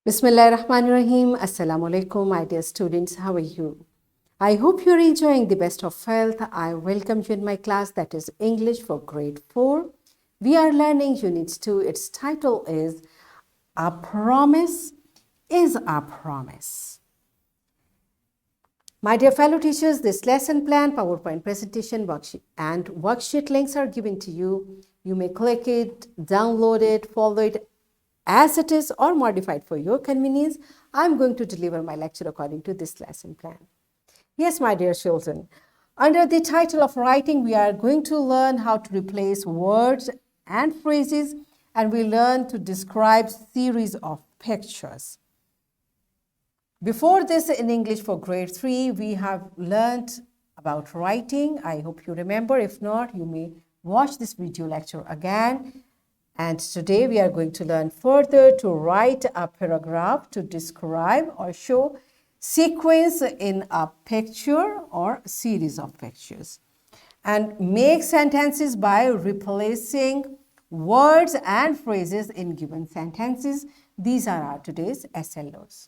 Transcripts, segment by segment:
Bismillahirrahmanirrahim. Assalamu alaikum, my dear students. How are you? I hope you're enjoying the best of health. I welcome you in my class that is English for grade 4. We are learning unit 2. Its title is A Promise is a Promise. My dear fellow teachers, this lesson plan, PowerPoint presentation, worksheet links are given to you. You may click it, download it, follow it as it is or modified for your convenience. I'm going to deliver my lecture according to this lesson plan. Yes, my dear children, under the title of writing, we are going to learn how to replace words and phrases, and we learn to describe series of pictures. Before this, in English for grade 3, we have learned about writing. I hope you remember. If not, you may watch this video lecture again. And today we are going to learn further to write a paragraph to describe or show sequence in a picture or series of pictures. And make sentences by replacing words and phrases in given sentences. These are our today's SLOs.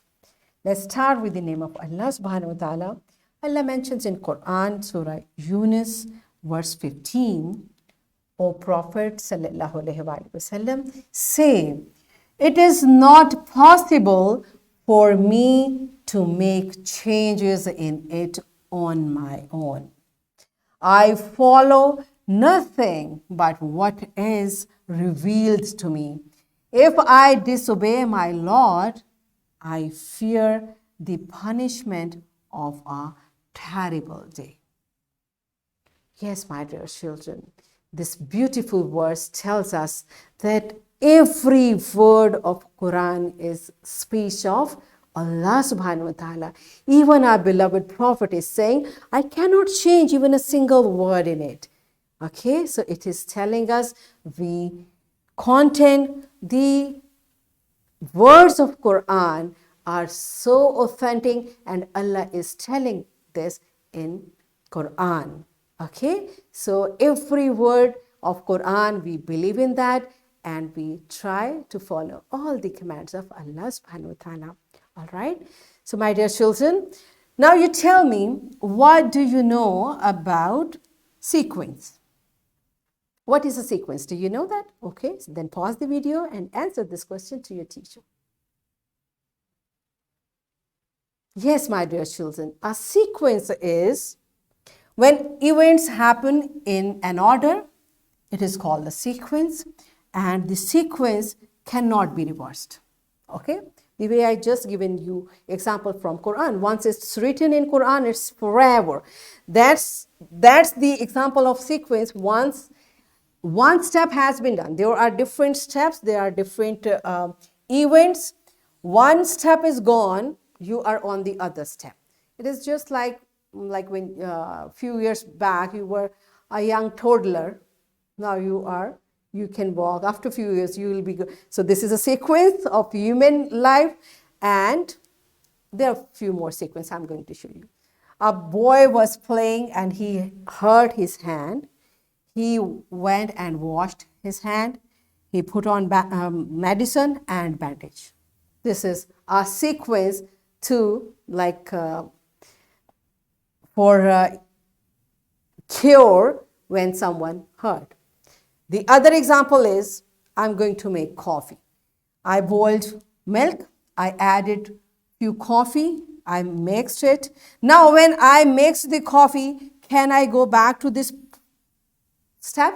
Let's start with the name of Allah subhanahu wa ta'ala. Allah mentions in Quran, Surah Yunus, verse 15, O Prophet sallallahu alaihi wasallam, say, it is not possible for me to make changes in it on my own. I follow nothing but what is revealed to me. If I disobey my Lord, I fear the punishment of a terrible day. Yes, my dear children, this beautiful verse tells us that every word of Quran is speech of Allah subhanahu wa ta'ala. Even our beloved Prophet is saying, I cannot change even a single word in it. Okay, so it is telling us the content, the words of Quran are so authentic, and Allah is telling this in Quran. Okay, so every word of Quran, we believe in that and we try to follow all the commands of Allah subhanahu wa ta'ala. All right, so my dear children, now you tell me, what do you know about sequence? What is a sequence? Do you know that? Okay, so then pause the video and answer this question to your teacher. Yes, my dear children, a sequence is when events happen in an order. It is called a sequence, and the sequence cannot be reversed. Okay, the way I just given you example from Quran. Once it's written in Quran, it's forever. That's the example of sequence. Once one step has been done, there are different steps, there are different events. One step is gone, you are on the other step. It is just like when a few years back you were a young toddler. Now you can walk. After a few years you will be good. So this is a sequence of human life, and there are a few more sequences I'm going to show you. A boy was playing and he hurt his hand. He went and washed his hand. He put on medicine and bandage. This is a sequence to for cure when someone hurt. The other example is, I'm going to make coffee. I boiled milk, I added few coffee, I mixed it. Now when I mixed the coffee, can I go back to this step?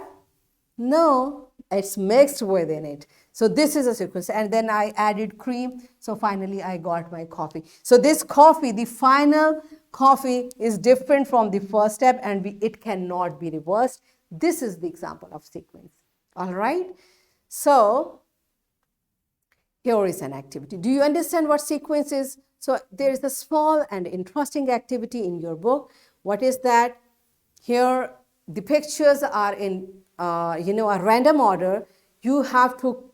No, it's mixed within it. So this is a sequence, and then I added cream. So finally I got my coffee. So this coffee, the final coffee, is different from the first step, and it cannot be reversed. This is the example of sequence. All right. So here is an activity. Do you understand what sequence is? So there is a small and interesting activity in your book. What is that? Here the pictures are in a random order. You have to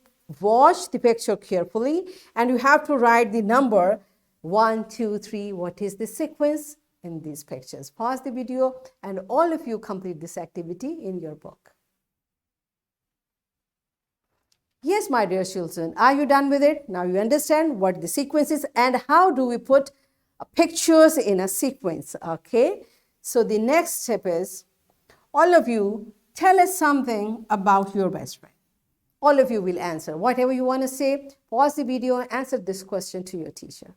watch the picture carefully, and you have to write the number 1, 2, 3. What is the sequence in these pictures? Pause the video and all of you complete this activity in your book. Yes, my dear children, are you done with it? Now you understand what the sequence is and how do we put pictures in a sequence, okay? So the next step is, all of you tell us something about your best friend. All of you will answer. Whatever you want to say, pause the video and answer this question to your teacher.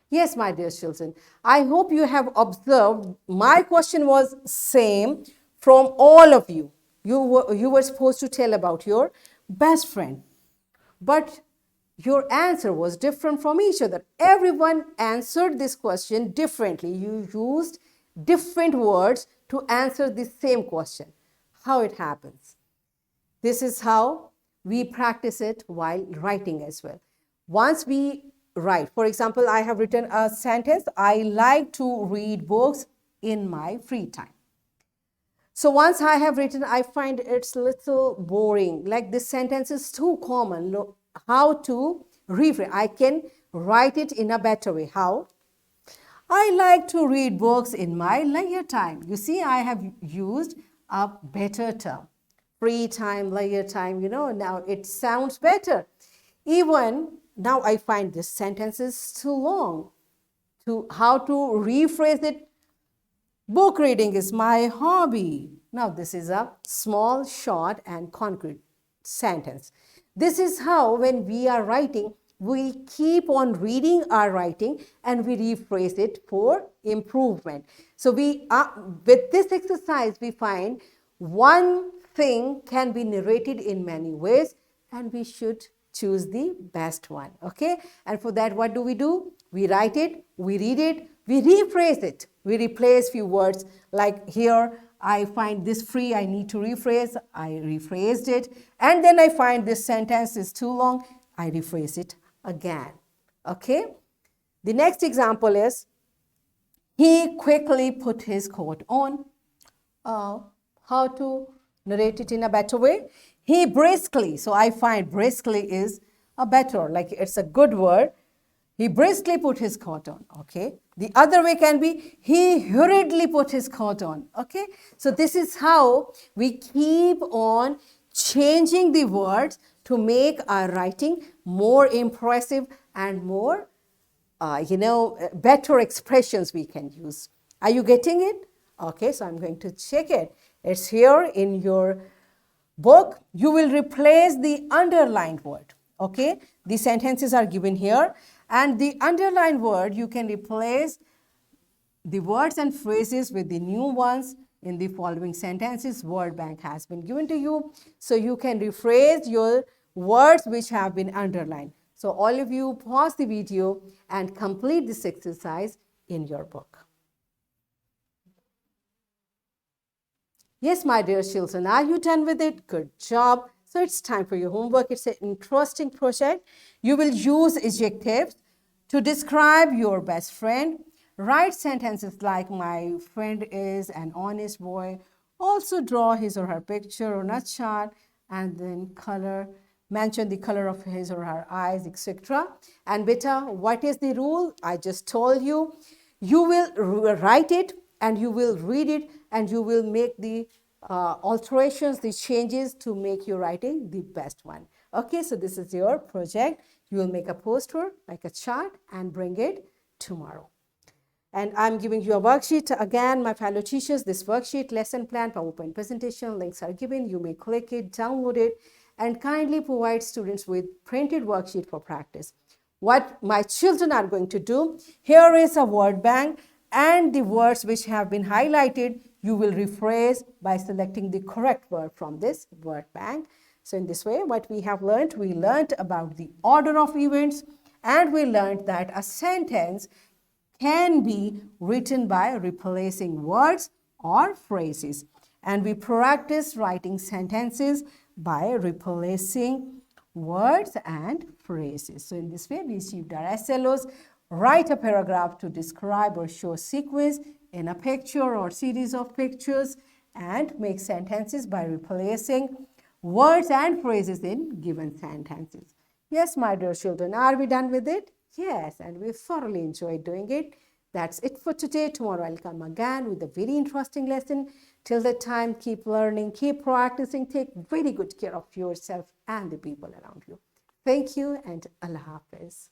Yes, my dear children, I hope you have observed my question was same from all of you. You were supposed to tell about your best friend, but your answer was different from each other. Everyone answered this question differently. You used different words to answer the same question. How it happens? This is how we practice it while writing as well. Once we write, for example, I have written a sentence, I like to read books in my free time. So once I have written, I find it's a little boring, like this sentence is too common. Look, how to rephrase? I can write it in a better way. How? I like to read books in my leisure time. You see, I have used a better term. Free time, leisure time, now it sounds better. Even now I find this sentence is too long. How to rephrase it? Book reading is my hobby. Now this is a small, short and concrete sentence. This is how when we are writing, we keep on reading our writing and we rephrase it for improvement. So with this exercise, we find one thing can be narrated in many ways and we should choose the best one, okay? And for that, what do? We write it, we read it, we rephrase it. We replace few words like here, I find this free, I need to rephrase, I rephrased it. And then I find this sentence is too long, I rephrase it again, okay? The next example is, he quickly put his coat on. How to narrate it in a better way? He briskly, so I find briskly is a better, like it's a good word. He briskly put his coat on, okay? The other way can be, he hurriedly put his coat on, okay? So this is how we keep on changing the words to make our writing more impressive and more, better expressions we can use. Are you getting it? Okay, so I'm going to check it. It's here in your book. You will replace the underlined word, okay? The sentences are given here. And the underlined word, you can replace the words and phrases with the new ones in the following sentences. Word bank has been given to you. So you can rephrase your words which have been underlined. So all of you pause the video and complete this exercise in your book. Yes, my dear children, are you done with it? Good job. So it's time for your homework. It's an interesting project. You will use adjectives to describe your best friend. Write sentences like, my friend is an honest boy. Also draw his or her picture on a chart and then mention the color of his or her eyes, etc. And beta, what is the rule? I just told you. You will write it and you will read it and you will make the alterations, the changes to make your writing the best one. Okay, so this is your project. You will make a poster like a chart and bring it tomorrow. And I'm giving you a worksheet. Again, my fellow teachers, this worksheet, lesson plan, PowerPoint presentation, links are given. You may click it, download it, and kindly provide students with printed worksheet for practice. What my children are going to do, here is a word bank and the words which have been highlighted, you will rephrase by selecting the correct word from this word bank. So in this way, what we have learned, we learned about the order of events and we learned that a sentence can be written by replacing words or phrases. And we practice writing sentences by replacing words and phrases. So in this way, we achieved our SLOs. Write a paragraph to describe or show sequence in a picture or series of pictures and make sentences by replacing words and phrases in given sentences. Yes, my dear children, are we done with it? Yes, and we thoroughly enjoyed doing it. That's it for today. Tomorrow I'll come again with a very interesting lesson. Till that time, keep learning, keep practicing, take very good care of yourself and the people around you. Thank you and Allah Hafiz.